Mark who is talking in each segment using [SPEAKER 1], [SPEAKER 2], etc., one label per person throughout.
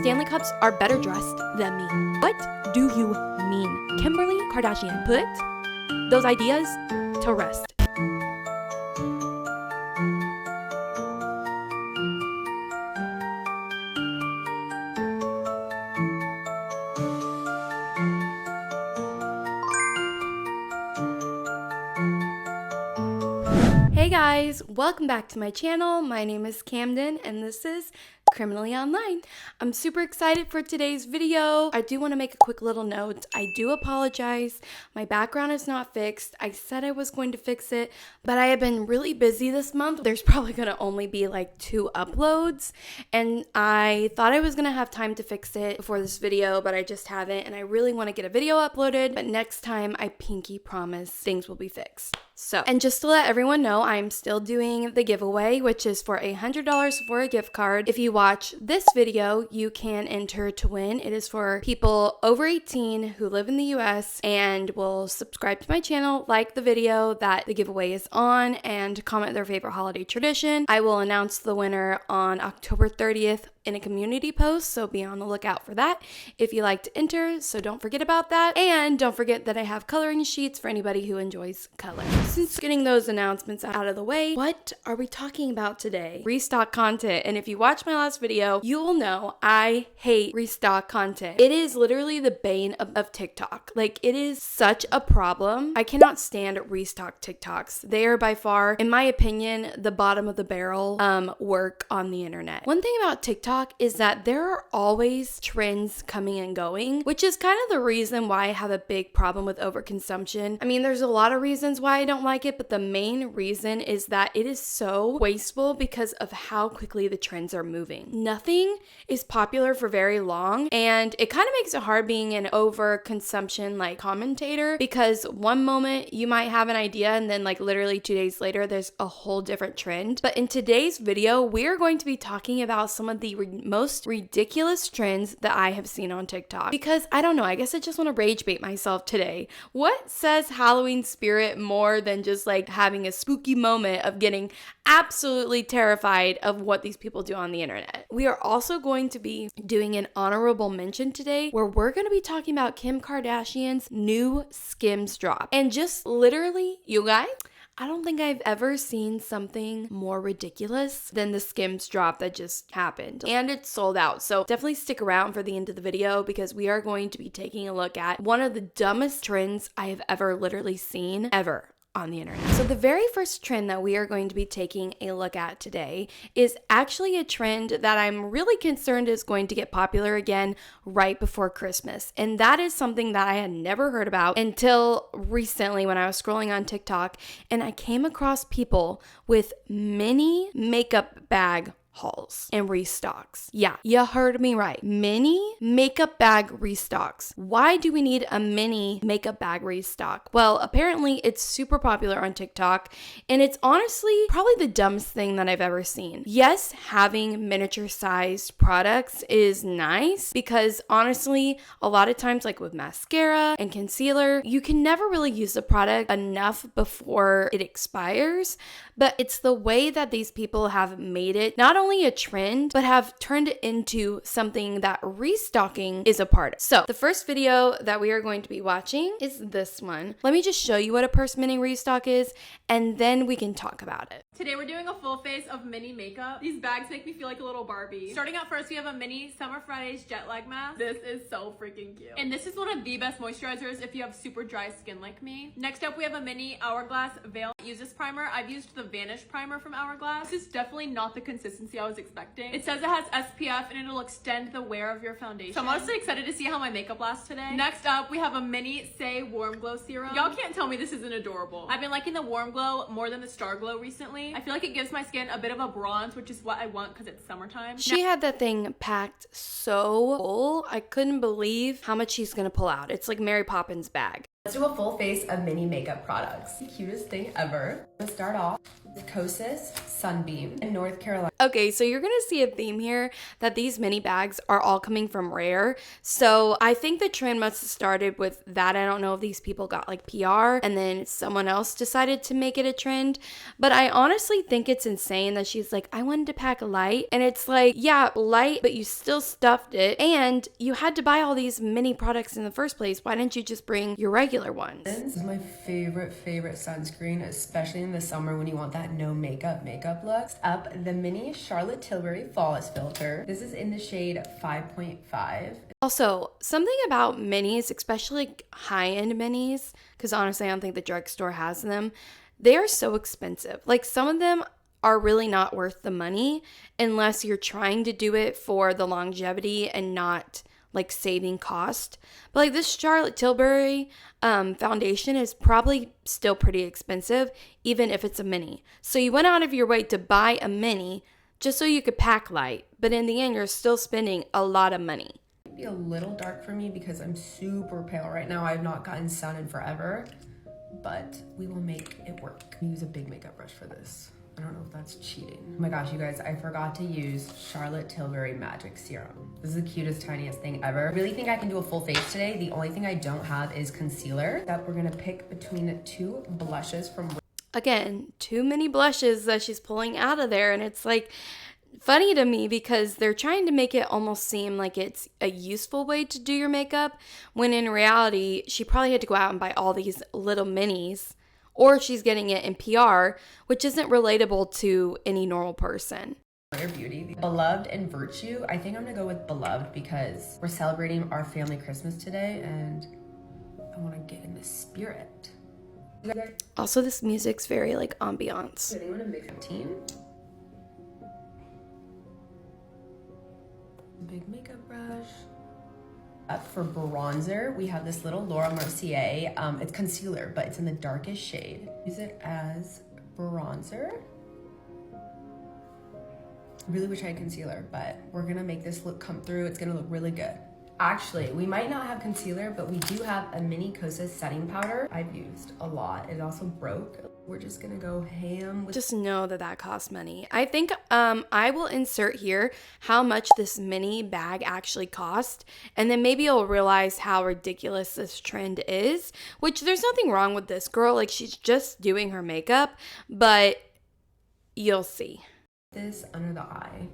[SPEAKER 1] Stanley cups are better dressed than me. What do you mean? Kimberly Kardashian put those ideas to rest. Hey guys, welcome back to my channel. My name is Camden and this is Criminally Online. I'm super excited for today's video. I do want to make a quick little note. I do apologize. My background is not fixed. I said I was going to fix it, but I have been really busy this month. There's probably going to only be like 2 uploads, and I thought I was going to have time to fix it before this video, but I just haven't, and I really want to get a video uploaded, but next time I pinky promise things will be fixed. So, and just to let everyone know, I'm still doing the giveaway, which is for $100 for a gift card. If you watch this video, you can enter to win. It is for people over 18 who live in the US and will subscribe to my channel, like the video that the giveaway is on, and comment their favorite holiday tradition. I will announce the winner on October 30th in a community post, so be on the lookout for that if you like to enter, so don't forget about that. And don't forget that I have coloring sheets for anybody who enjoys color. Since getting those announcements out of the way, what are we talking about today? Restock content. And if you watch my last video, you will know I hate restock content. It is literally the bane of TikTok. Like, it is such a problem. I cannot stand restock TikToks. They are by far, in my opinion, the bottom of the barrel work on the internet. One thing about TikTok is that there are always trends coming and going, which is kind of the reason why I have a big problem with overconsumption. I mean, there's a lot of reasons why I don't like it, but the main reason is that it is so wasteful because of how quickly the trends are moving. Nothing is popular for very long, and it kind of makes it hard being an overconsumption like commentator, because one moment you might have an idea and then like literally 2 days later there's a whole different trend. But in today's video, we're going to be talking about some of the most ridiculous trends that I have seen on TikTok, because I don't know, I guess I just want to rage bait myself today. What says Halloween spirit more than just like having a spooky moment of getting absolutely terrified of what these people do on the internet? We are also going to be doing an honorable mention today where we're going to be talking about Kim Kardashian's new Skims drop. And just literally, you guys, I don't think I've ever seen something more ridiculous than the Skims drop that just happened. And it's sold out. So definitely stick around for the end of the video, because we are going to be taking a look at one of the dumbest trends I have ever literally seen ever on the internet. So the very first trend that we are going to be taking a look at today is actually a trend that I'm really concerned is going to get popular again right before Christmas. And that is something that I had never heard about until recently when I was scrolling on TikTok, and I came across people with mini makeup bag hauls and restocks. Yeah, you heard me right. Mini makeup bag restocks. Why do we need a mini makeup bag restock? Well, apparently it's super popular on TikTok, and it's honestly probably the dumbest thing that I've ever seen. Yes, having miniature sized products is nice, because honestly, a lot of times, like with mascara and concealer, you can never really use the product enough before it expires. But it's the way that these people have made it not only a trend, but have turned it into something that restocking is a part of. So the first video that we are going to be watching is this one. Let me just show you what a purse mini restock is, and then we can talk about it.
[SPEAKER 2] Today we're doing a full face of mini makeup. These bags make me feel like a little Barbie. Starting out first, we have a mini Summer Fridays jet lag mask. This is so freaking cute. And this is one of the best moisturizers if you have super dry skin like me. Next up, we have a mini Hourglass Veil. Use this primer. I've used the Vanish primer from Hourglass. This is definitely not the consistency I was expecting. It says it has SPF and it'll extend the wear of your foundation. So I'm honestly excited to see how my makeup lasts today. Next up, we have a mini Say Warm Glow Serum. Y'all can't tell me this isn't adorable. I've been liking the Warm Glow more than the Star Glow recently. I feel like it gives my skin a bit of a bronze, which is what I want because it's summertime.
[SPEAKER 1] She had that thing packed so full. I couldn't believe how much she's gonna pull out. It's like Mary Poppins' bag.
[SPEAKER 3] Let's do a full face of mini makeup products. The cutest thing ever. Let's start off with Kosas Sunbeam in North Carolina.
[SPEAKER 1] Okay, so you're gonna see a theme here that these mini bags are all coming from Rare. So I think the trend must have started with that. I don't know if these people got like PR and then someone else decided to make it a trend. But I honestly think it's insane that she's like, I wanted to pack light. And it's like, yeah, light, but you still stuffed it. And you had to buy all these mini products in the first place. Why didn't you just bring your regular ones?
[SPEAKER 3] This is my favorite sunscreen, especially in the summer when you want that no makeup look. Up the mini Charlotte Tilbury Flawless Filter. This is in the shade 5.5.
[SPEAKER 1] Also, something about minis, especially like high-end minis, because honestly, I don't think the drugstore has them. They are so expensive. Like some of them are really not worth the money unless you're trying to do it for the longevity and not like saving cost. But like this Charlotte Tilbury foundation is probably still pretty expensive, even if it's a mini. So you went out of your way to buy a mini just so you could pack light, but in the end, you're still spending a lot of money.
[SPEAKER 3] It'd be a little dark for me because I'm super pale right now. I've not gotten sun in forever, but we will make it work. I use a big makeup brush for this. I don't know if that's cheating. Oh my gosh, you guys, I forgot to use Charlotte Tilbury Magic Serum. This is the cutest, tiniest thing ever. I really think I can do a full face today. The only thing I don't have is concealer. That we're gonna pick between two blushes from...
[SPEAKER 1] Again, too many blushes that she's pulling out of there, and it's like funny to me because they're trying to make it almost seem like it's a useful way to do your makeup, when in reality, she probably had to go out and buy all these little minis, or she's getting it in PR, which isn't relatable to any normal person.
[SPEAKER 3] Rare Beauty, Beloved and Virtue. I think I'm gonna go with Beloved because we're celebrating our family Christmas today and I wanna get in the spirit.
[SPEAKER 1] Also, this music's very like ambiance.
[SPEAKER 3] I want to mix 15. Big makeup brush. Up for bronzer, we have this little Laura Mercier. It's concealer, but it's in the darkest shade. Use it as bronzer. Really wish I had concealer, but we're gonna make this look come through. It's gonna look really good. Actually, we might not have concealer, but we do have a mini Kosas setting powder I've used a lot. It also broke. We're just gonna go ham with...
[SPEAKER 1] Just know that that costs money. I think I will insert here how much this mini bag actually cost, and then maybe you'll realize how ridiculous this trend is, which there's nothing wrong with this girl. Like, she's just doing her makeup, but you'll see.
[SPEAKER 3] This under the eye.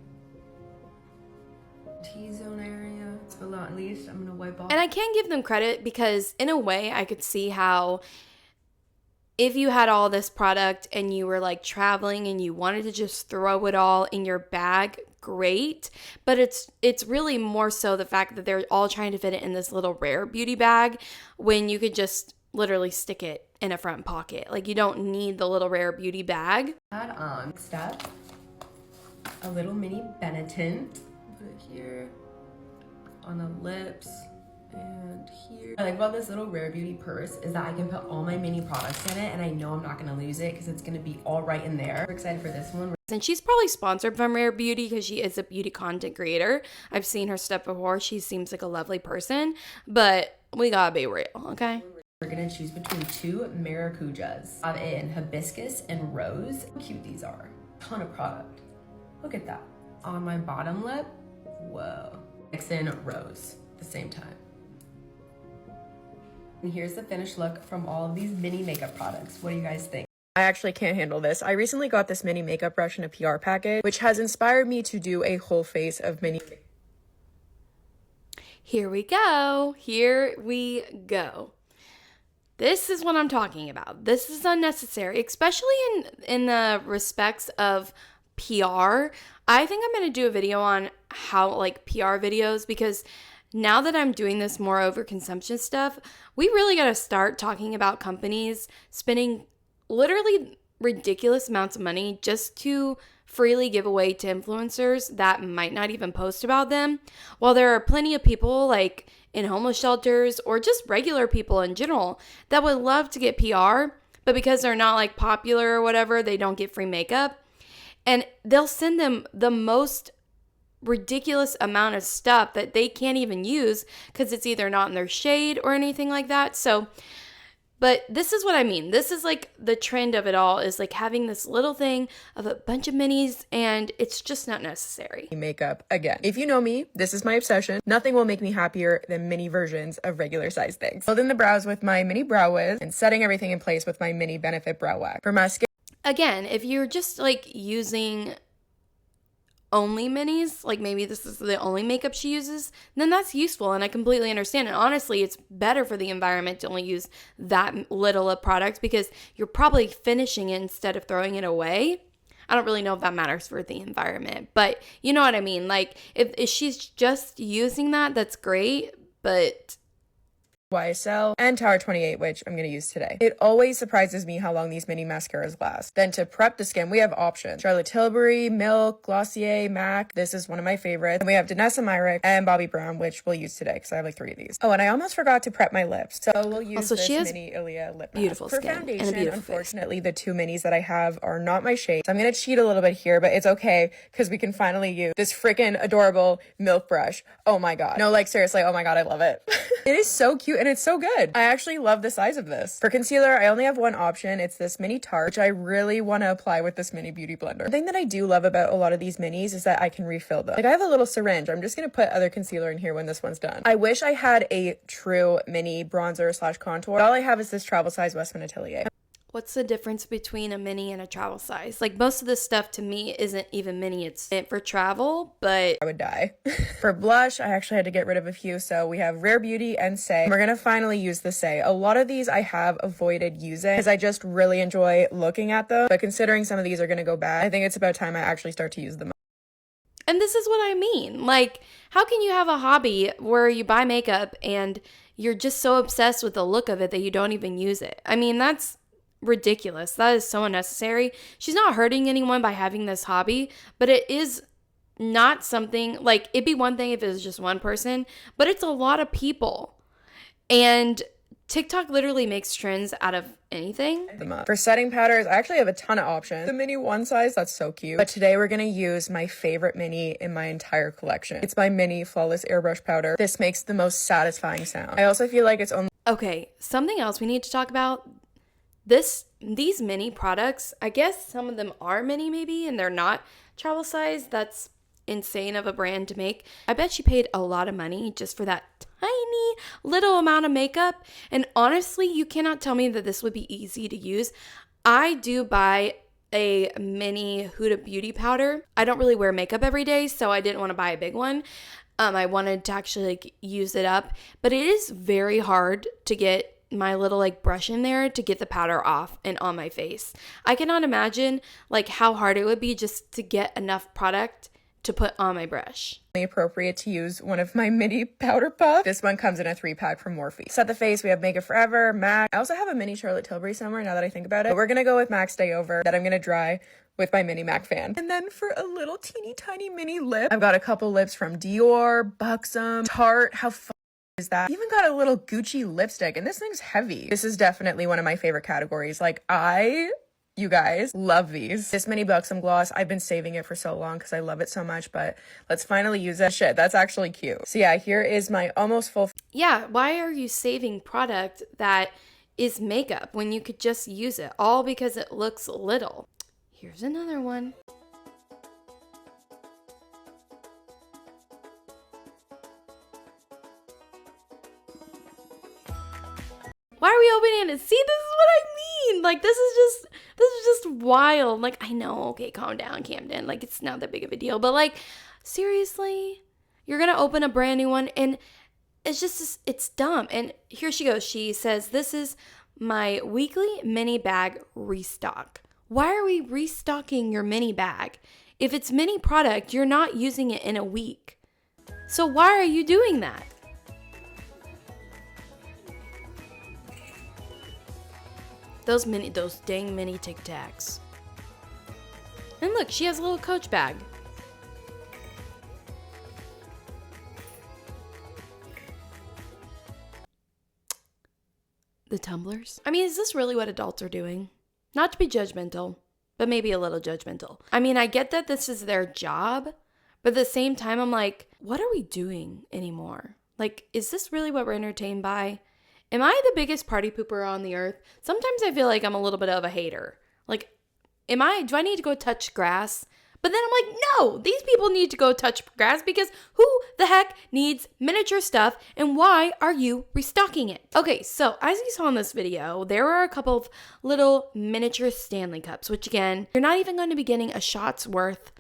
[SPEAKER 3] T-zone area, so at least I'm gonna wipe off.
[SPEAKER 1] And I can give them credit because in a way I could see how if you had all this product and you were like traveling and you wanted to just throw it all in your bag, great. But it's really more so the fact that they're all trying to fit it in this little Rare Beauty bag when you could just literally stick it in a front pocket. Like, you don't need the little Rare Beauty bag.
[SPEAKER 3] Add on step a little mini Benetint. Put it here on the lips and here. What I like about this little Rare Beauty purse is that I can put all my mini products in it and I know I'm not gonna lose it because it's gonna be all right in there. We're excited for this one.
[SPEAKER 1] And she's probably sponsored from Rare Beauty because she is a beauty content creator. I've seen her stuff before. She seems like a lovely person, but we gotta be real, okay?
[SPEAKER 3] We're gonna choose between two maracujas. I have in hibiscus and rose. How cute these are. Ton of product. Look at that. On my bottom lip, whoa. Mix in rose at the same time. And here's the finished look from all of these mini makeup products. What do you guys think?
[SPEAKER 4] I actually can't handle this. I recently got this mini makeup brush in a PR packet, which has inspired me to do a whole face of mini.
[SPEAKER 1] Here we go. Here we go. This is what I'm talking about. This is unnecessary, especially in the respects of PR. I think I'm going to do a video on how, like, PR videos, because now that I'm doing this more over consumption stuff, we really got to start talking about companies spending literally ridiculous amounts of money just to freely give away to influencers that might not even post about them, while there are plenty of people like in homeless shelters or just regular people in general that would love to get PR, but because they're not like popular or whatever, they don't get free makeup. And they'll send them the most ridiculous amount of stuff that they can't even use because it's either not in their shade or anything like that. So But this is what I mean. This is like the trend of it all, is like having this little thing of a bunch of minis, and it's just not necessary.
[SPEAKER 4] Makeup again. If you know me, this is my obsession. Nothing will make me happier than mini versions of regular size things. Building the brows with my mini brow wiz and setting everything in place with my mini Benefit brow wax. For my skin.
[SPEAKER 1] Again, if you're just like using only minis, like maybe this is the only makeup she uses, then that's useful and I completely understand. And honestly, it's better for the environment to only use that little of product because you're probably finishing it instead of throwing it away. I don't really know if that matters for the environment, but you know what I mean? Like if she's just using that, that's great, but
[SPEAKER 4] YSL and Tower 28, which I'm going to use today. It always surprises me how long these mini mascaras last. Then to prep the skin, we have options. Charlotte Tilbury, Milk, Glossier, MAC. This is one of my favorites. And we have Danessa Myrick and Bobbi Brown, which we'll use today because I have like 3 of these. Oh, and I almost forgot to prep my lips. So we'll use
[SPEAKER 1] also,
[SPEAKER 4] this mini Ilia lip mask.
[SPEAKER 1] Beautiful
[SPEAKER 4] For
[SPEAKER 1] skin
[SPEAKER 4] foundation,
[SPEAKER 1] and a beautiful
[SPEAKER 4] unfortunately, the 2 minis that I have are not my shade. So I'm going to cheat a little bit here, but it's okay because we can finally use this freaking adorable Milk brush. Oh my God. No, like seriously, oh my God, I love it. It is so cute and it's so good. I actually love the size of this. For concealer, I only have one option. It's this mini Tarte, which I really want to apply with this mini beauty blender. The thing that I do love about a lot of these minis is that I can refill them. Like I have a little syringe. I'm just going to put other concealer in here when this one's done. I wish I had a true mini bronzer / contour. All I have is this travel size Westman Atelier.
[SPEAKER 1] what's the difference between a mini and a travel size? Like most of this stuff to me isn't even mini, it's meant for travel, but
[SPEAKER 4] I would die. For blush, I actually had to get rid of a few. So we have Rare Beauty and Say. We're gonna finally use the Say. A lot of these I have avoided using because I just really enjoy looking at them. But considering some of these are gonna go bad, I think it's about time I actually start to use them.
[SPEAKER 1] and this is what I mean. Like, how can you have a hobby where you buy makeup and you're just so obsessed with the look of it that you don't even use it? I mean, that's ridiculous. That is so unnecessary. She's not hurting anyone by having this hobby, but it is not something, like, it'd be one thing if it was just one person, but it's a lot of people. And TikTok literally makes trends out of anything.
[SPEAKER 4] For setting powders, I actually have a ton of options. The mini one size, that's so cute. But today we're gonna use my favorite mini in my entire collection. It's my mini Flawless Airbrush Powder. This makes the most satisfying sound. I also feel like it's only...
[SPEAKER 1] Okay, something else we need to talk about. These mini products, I guess some of them are mini maybe, and they're not travel size. That's insane of a brand to make. I bet she paid a lot of money just for that tiny little amount of makeup. And honestly, you cannot tell me that this would be easy to use. I do buy a mini Huda Beauty powder. I don't really wear makeup every day, so I didn't want to buy a big one. I wanted to actually like use it up, but it is very hard to get my little like brush in there to get the powder off and on my face. I cannot imagine like how hard it would be just to get enough product to put on my brush.
[SPEAKER 4] Appropriate to use one of my mini powder puff. This one comes in a 3-pack from Morphe. Set the face, we have Make It Forever, MAC. I also have a mini Charlotte Tilbury somewhere now that I think about it. But we're gonna go with MAC Stay Over that I'm gonna dry with my mini MAC fan. And then for a little teeny tiny mini lip, I've got a couple lips from Dior, Buxom, Tarte. How fun is that? Even got a little Gucci lipstick, and this thing's heavy. This is definitely one of my favorite categories. Like you guys love these. This mini Buxom gloss, I've been saving it for so long because I love it so much, but let's finally use it. Shit, that's actually cute. So yeah, here is my almost full...
[SPEAKER 1] Yeah, why are you saving product that is makeup when you could just use it? All because it looks little. Here's another one. Why are we opening it? See, this is what I mean. Like, this is just wild. Like, I know, okay, calm down, Camden. Like, it's not that big of a deal. But, like, seriously? You're going to open a brand new one, and it's dumb. And here she goes. She says, this is my weekly mini bag restock. Why are we restocking your mini bag? If it's mini product, you're not using it in a week. So why are you doing that? Those dang mini Tic Tacs. And look, she has a little Coach bag. The tumblers. I mean, is this really what adults are doing? Not to be judgmental, but maybe a little judgmental. I mean, I get that this is their job, but at the same time, I'm like, what are we doing anymore? Like, is this really what we're entertained by? Am I the biggest party pooper on the earth? Sometimes I feel like I'm a little bit of a hater. Like, do I need to go touch grass? But then I'm like, no, these people need to go touch grass because who the heck needs miniature stuff and why are you restocking it? Okay, so as you saw in this video, there are a couple of little miniature Stanley cups, which again, you're not even going to be getting a shot's worth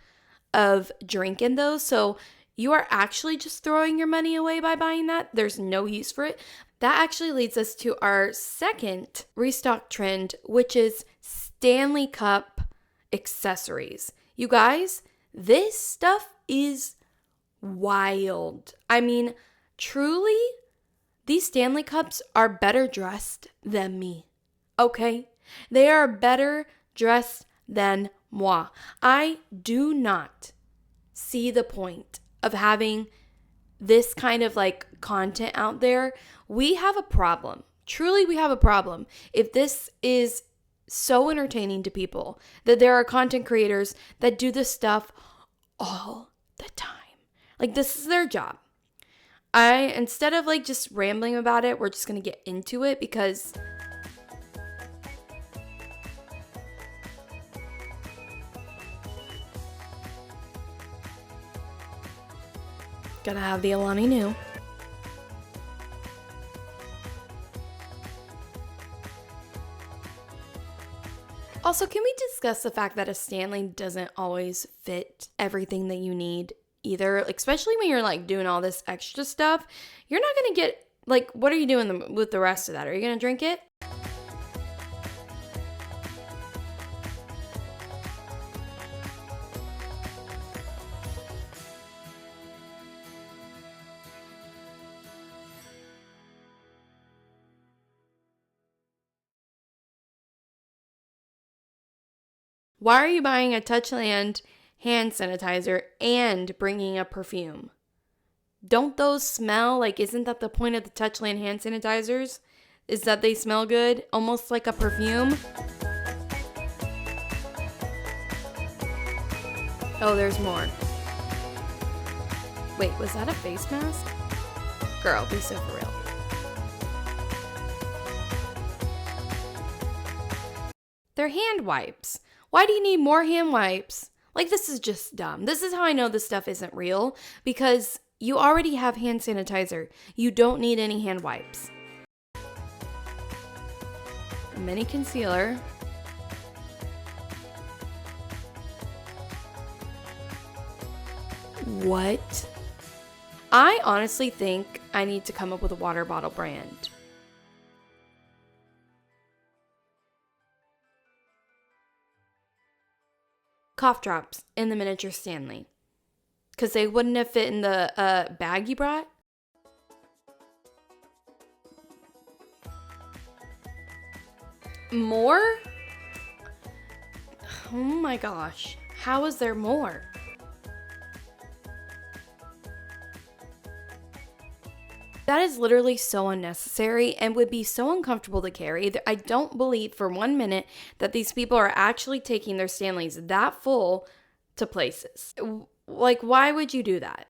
[SPEAKER 1] of drink in those. So you are actually just throwing your money away by buying that. There's no use for it. That actually leads us to our second restock trend, which is Stanley Cup accessories. You guys, this stuff is wild. I mean, truly, these Stanley Cups are better dressed than me, okay? They are better dressed than moi. I do not see the point of having this kind of like content out there. We have a problem. Truly, we have a problem. If this is so entertaining to people, that there are content creators that do this stuff all the time. Like, this is their job. Instead of like just rambling about it, we're just gonna get into it because gotta have the Alani Nu. Also, can we discuss the fact that a Stanley doesn't always fit everything that you need either? Especially when you're like doing all this extra stuff. You're not going to get, like, what are you doing with the rest of that? Are you going to drink it? Why are you buying a Touchland hand sanitizer and bringing a perfume? Don't those smell like, isn't that the point of the Touchland hand sanitizers? Is that they smell good, almost like a perfume? Oh, there's more. Wait, was that a face mask? Girl, be so for real. They're hand wipes. Why do you need more hand wipes? Like, this is just dumb. This is how I know this stuff isn't real, because you already have hand sanitizer. You don't need any hand wipes. A mini concealer. What? I honestly think I need to come up with a water bottle brand. Cough drops in the miniature Stanley. Because they wouldn't have fit in the bag you brought. More? Oh my gosh. How is there more? That is literally so unnecessary and would be so uncomfortable to carry. I don't believe for 1 minute that these people are actually taking their Stanleys that full to places. Like, why would you do that?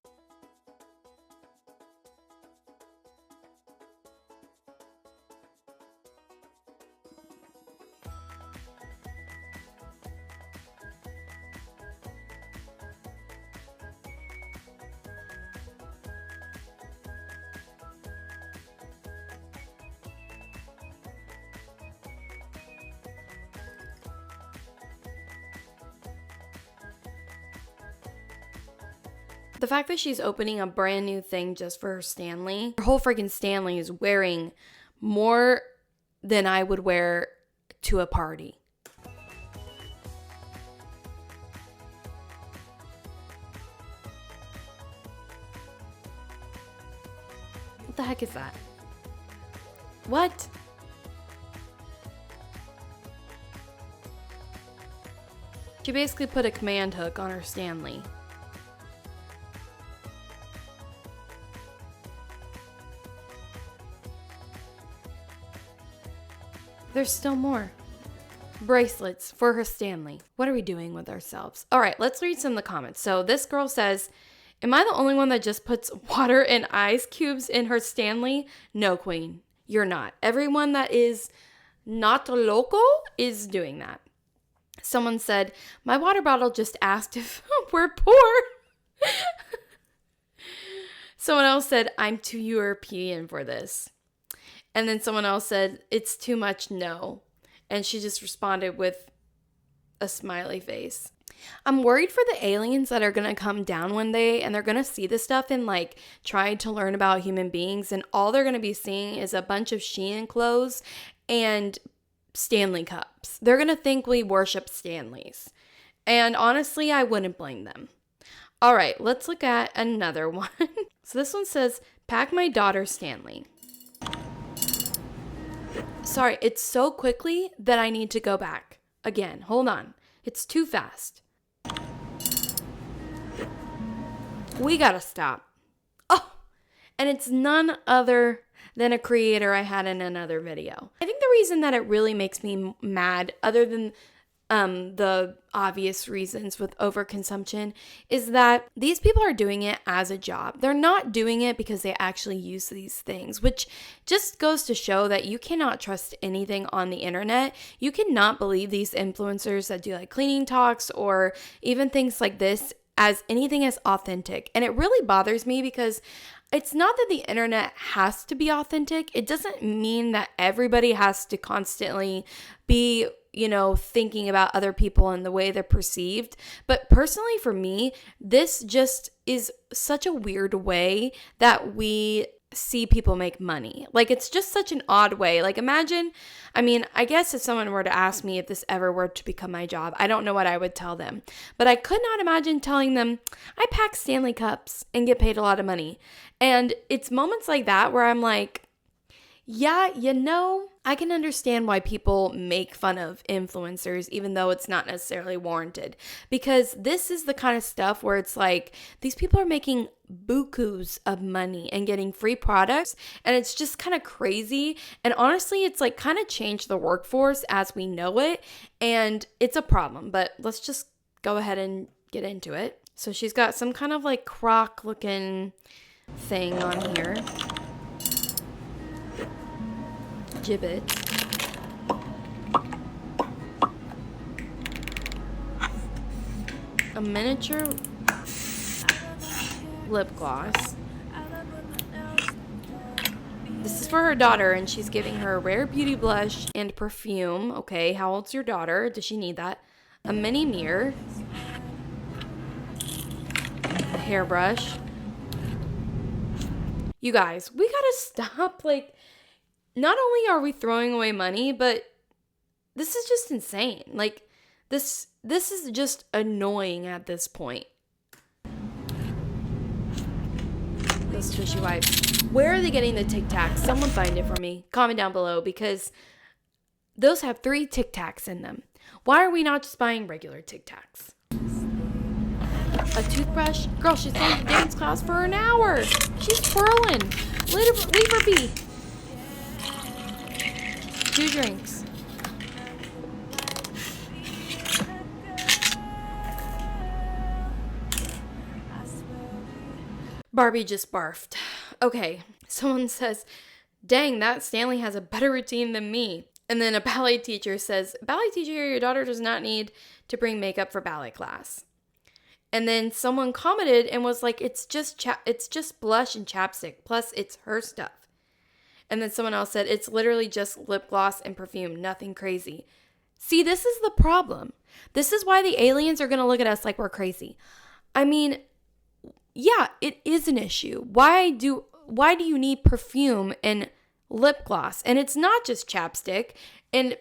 [SPEAKER 1] The fact that she's opening a brand new thing just for her Stanley. Her whole freaking Stanley is wearing more than I would wear to a party. What the heck is that? What? She basically put a command hook on her Stanley. There's still more. Bracelets for her Stanley. What are we doing with ourselves? All right, let's read some of the comments. So this girl says, am I the only one that just puts water and ice cubes in her Stanley? No, queen. you're not. Everyone that is not local is doing that. Someone said, my water bottle just asked if we're poor. Someone else said, I'm too European for this. And then someone else said, it's too much, no. And she just responded with a smiley face. I'm worried for the aliens that are going to come down one day and they're going to see this stuff and like try to learn about human beings, and all they're going to be seeing is a bunch of Shein clothes and Stanley cups. They're going to think we worship Stanleys. And honestly, I wouldn't blame them. All right, let's look at another one. So this one says, pack my daughter Stanley. Sorry, it's so quickly that I need to go back. Again, hold on. It's too fast. We gotta stop. Oh, and it's none other than a creator I had in another video. I think the reason that it really makes me mad, other than the obvious reasons with overconsumption, is that these people are doing it as a job. They're not doing it because they actually use these things, which just goes to show that you cannot trust anything on the internet. You cannot believe these influencers that do like cleaning talks or even things like this as anything as authentic. And it really bothers me because it's not that the internet has to be authentic. It doesn't mean that everybody has to constantly be, thinking about other people and the way they're perceived. But personally for me, this just is such a weird way that we see people make money. Like, it's just such an odd way. Like, imagine, I guess if someone were to ask me if this ever were to become my job, I don't know what I would tell them. But I could not imagine telling them, I pack Stanley cups and get paid a lot of money. And it's moments like that where I'm like, yeah, I can understand why people make fun of influencers, even though it's not necessarily warranted. Because this is the kind of stuff where it's like, these people are making bukus of money and getting free products. And it's just kind of crazy. And honestly, it's like kind of changed the workforce as we know it. And it's a problem. But let's just go ahead and get into it. So she's got some kind of like croc looking thing on here. Gibbet. A miniature lip gloss. This is for her daughter, and she's giving her a rare beauty blush and perfume. Okay, how old's your daughter? Does she need that? A mini mirror. A hairbrush. You guys, we gotta stop, not only are we throwing away money, but this is just insane. Like, this is just annoying at this point. Those tissue wipes. Where are they getting the Tic Tacs? Someone find it for me. Comment down below, because those have 3 Tic Tacs in them. Why are we not just buying regular Tic Tacs? A toothbrush? Girl, she's going to dance class for an hour. She's twirling. Leave her be. 2 drinks. Barbie just barfed. Okay, someone says, dang, that Stanley has a better routine than me. And then a ballet teacher says, ballet teacher, your daughter does not need to bring makeup for ballet class. And then someone commented and was like, it's just blush and chapstick, plus it's her stuff. And then someone else said, it's literally just lip gloss and perfume, nothing crazy. See, this is the problem. This is why the aliens are going to look at us like we're crazy. Yeah, it is an issue. Why do you need perfume and lip gloss? And it's not just chapstick, and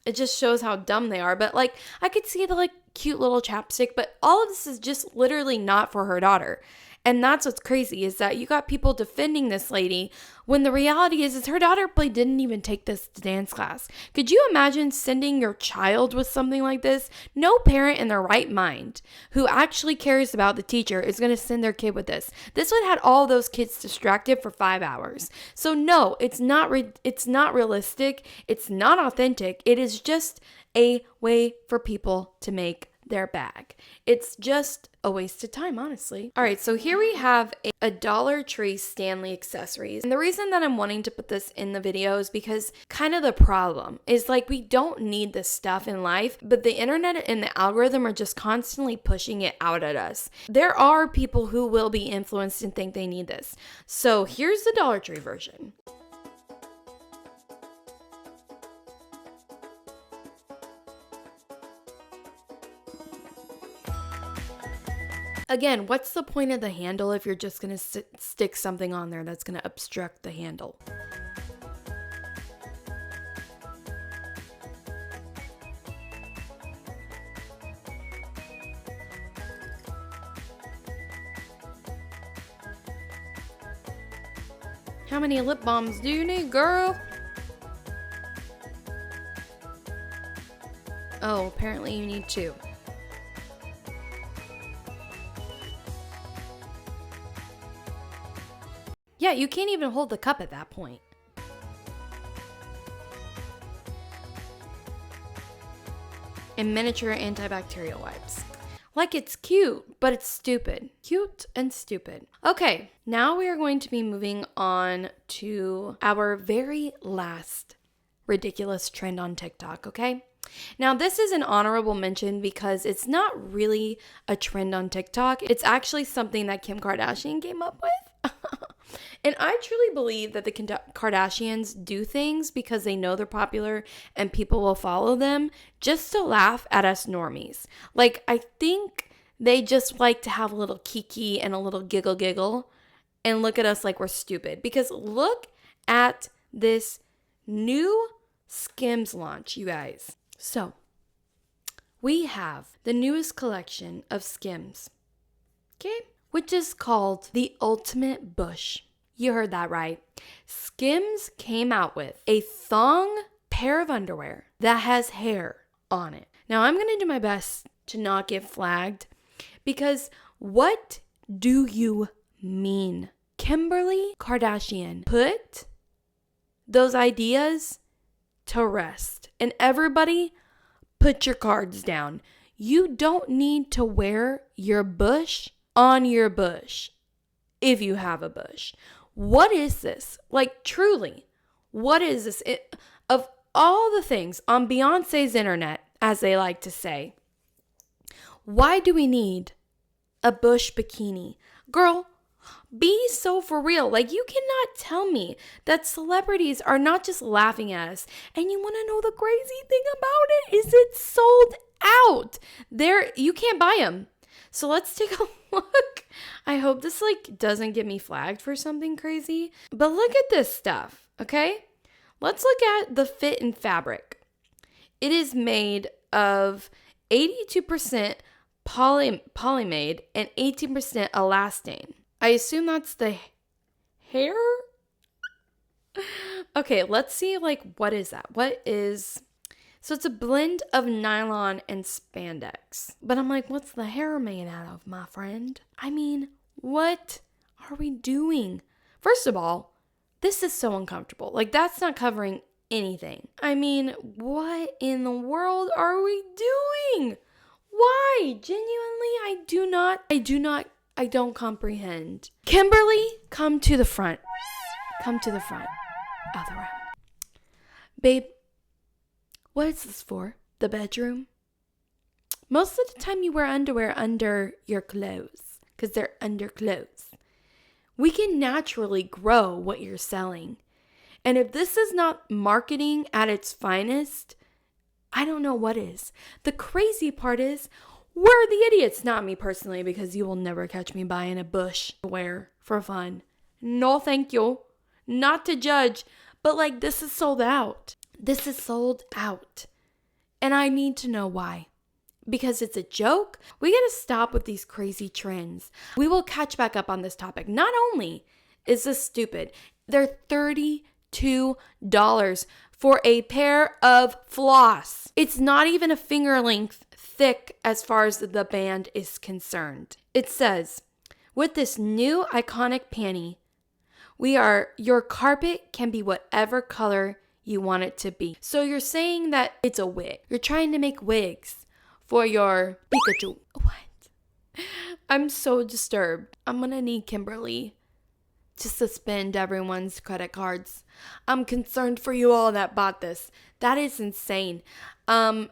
[SPEAKER 1] it just shows how dumb they are. But I could see the cute little chapstick, but all of this is just literally not for her daughter. And that's what's crazy, is that you got people defending this lady when the reality is her daughter probably didn't even take this dance class. Could you imagine sending your child with something like this? No parent in their right mind who actually cares about the teacher is going to send their kid with this. This would have all those kids distracted for 5 hours. So no, it's not realistic. It's not authentic. It is just a way for people to make their bag. It's just a waste of time, honestly. All right, so here we have a Dollar Tree Stanley accessories. And the reason that I'm wanting to put this in the video is because kind of the problem is like we don't need this stuff in life, but the internet and the algorithm are just constantly pushing it out at us. There are people who will be influenced and think they need this. So here's the Dollar Tree version. Again, what's the point of the handle if you're just going to stick something on there that's going to obstruct the handle? How many lip balms do you need, girl? Oh, apparently you need 2. Yeah, you can't even hold the cup at that point. And miniature antibacterial wipes. Like it's cute, but it's stupid. Cute and stupid. Okay, now we are going to be moving on to our very last ridiculous trend on TikTok, okay? Now, this is an honorable mention because it's not really a trend on TikTok. It's actually something that Kim Kardashian came up with. And I truly believe that the Kardashians do things because they know they're popular and people will follow them just to laugh at us normies. Like, I think they just like to have a little kiki and a little giggle and look at us like we're stupid. Because look at this new Skims launch, you guys. So, we have the newest collection of Skims, okay? Which is called the Ultimate Bush. You heard that right. Skims came out with a thong pair of underwear that has hair on it. Now, I'm going to do my best to not get flagged because what do you mean? Kimberly Kardashian put those ideas to rest. And everybody, put your cards down. You don't need to wear your bush on your bush if you have a bush. What is this? Like, truly, what is this? Of all the things on Beyonce's internet, as they like to say, why do we need a bush bikini? Girl, be so for real. Like, you cannot tell me that celebrities are not just laughing at us. And you want to know the crazy thing about it is it's sold out. You can't buy them. So let's take a look. I hope this doesn't get me flagged for something crazy. But look at this stuff, okay? Let's look at the fit and fabric. It is made of 82% polymade and 18% elastane. I assume that's the hair? Okay, let's see what is that? So it's a blend of nylon and spandex. But I'm like, what's the hair made out of, my friend? I mean, what are we doing? First of all, this is so uncomfortable. Like, that's not covering anything. I mean, what in the world are we doing? Why? Genuinely, I don't comprehend. Kimberly, come to the front. Come to the front of the room. Babe, what is this for? The bedroom? Most of the time you wear underwear under your clothes because they're underclothes. We can naturally grow what you're selling. And if this is not marketing at its finest, I don't know what is. The crazy part is, we're the idiots. Not me personally, because you will never catch me buying a bush to wear for fun. No, thank you. Not to judge, but this is sold out. This is sold out. And I need to know why. Because it's a joke. We got to stop with these crazy trends. We will catch back up on this topic. Not only is this stupid, they're $32 for a pair of floss. It's not even a finger length thick as far as the band is concerned. It says, with this new iconic panty, your carpet can be whatever color you want it to be. So you're saying that it's a wig. You're trying to make wigs for your Pikachu. What? I'm so disturbed. I'm gonna need Kimberly to suspend everyone's credit cards. I'm concerned for you all that bought this. That is insane. I'm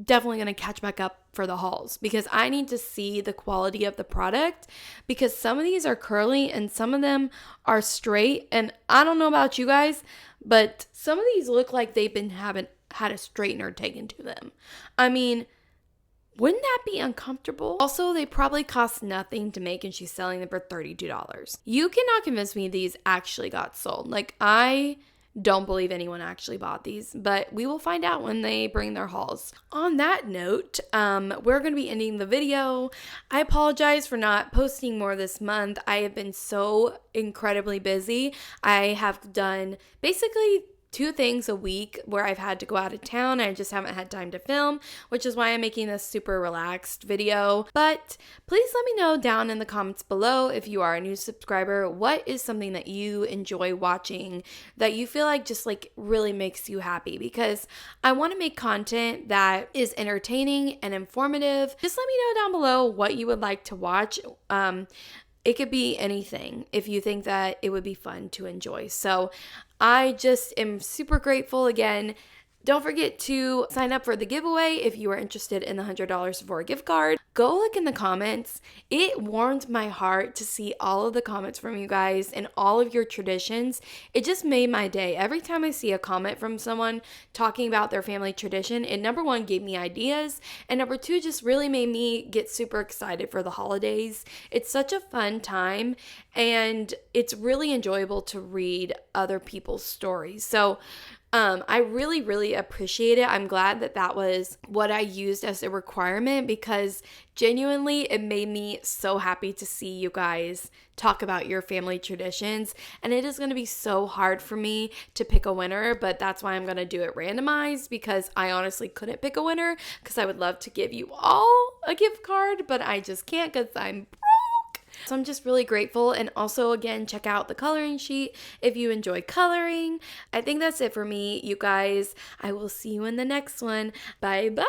[SPEAKER 1] definitely going to catch back up for the hauls because I need to see the quality of the product because some of these are curly and some of them are straight. And I don't know about you guys, but some of these look like they've been had a straightener taken to them. I mean, wouldn't that be uncomfortable? Also, they probably cost nothing to make and she's selling them for $32. You cannot convince me these actually got sold. Like, I don't believe anyone actually bought these, but we will find out when they bring their hauls. On that note, we're going to be ending the video. I apologize for not posting more this month. I have been so incredibly busy. I have done basically 2 things a week where I've had to go out of town. I just haven't had time to film, which is why I'm making this super relaxed video. But please let me know down in the comments below if you are a new subscriber, what is something that you enjoy watching that you feel like just like really makes you happy, because I want to make content that is entertaining and informative. Just let me know down below what you would like to watch. It could be anything if you think that it would be fun to enjoy. So I just am super grateful again. Don't forget to sign up for the giveaway if you are interested in the $100 Sephora gift card. Go look in the comments. It warmed my heart to see all of the comments from you guys and all of your traditions. It just made my day. Every time I see a comment from someone talking about their family tradition, it number 1 gave me ideas, and number 2 just really made me get super excited for the holidays. It's such a fun time, and it's really enjoyable to read other people's stories. So I really, really appreciate it. I'm glad that that was what I used as a requirement, because genuinely it made me so happy to see you guys talk about your family traditions. And it is going to be so hard for me to pick a winner, but that's why I'm going to do it randomized, because I honestly couldn't pick a winner, because I would love to give you all a gift card, but I just can't because I'm broke. So I'm just really grateful. And also, again, check out the coloring sheet if you enjoy coloring. I think that's it for me, you guys. I will see you in the next one. Bye bye.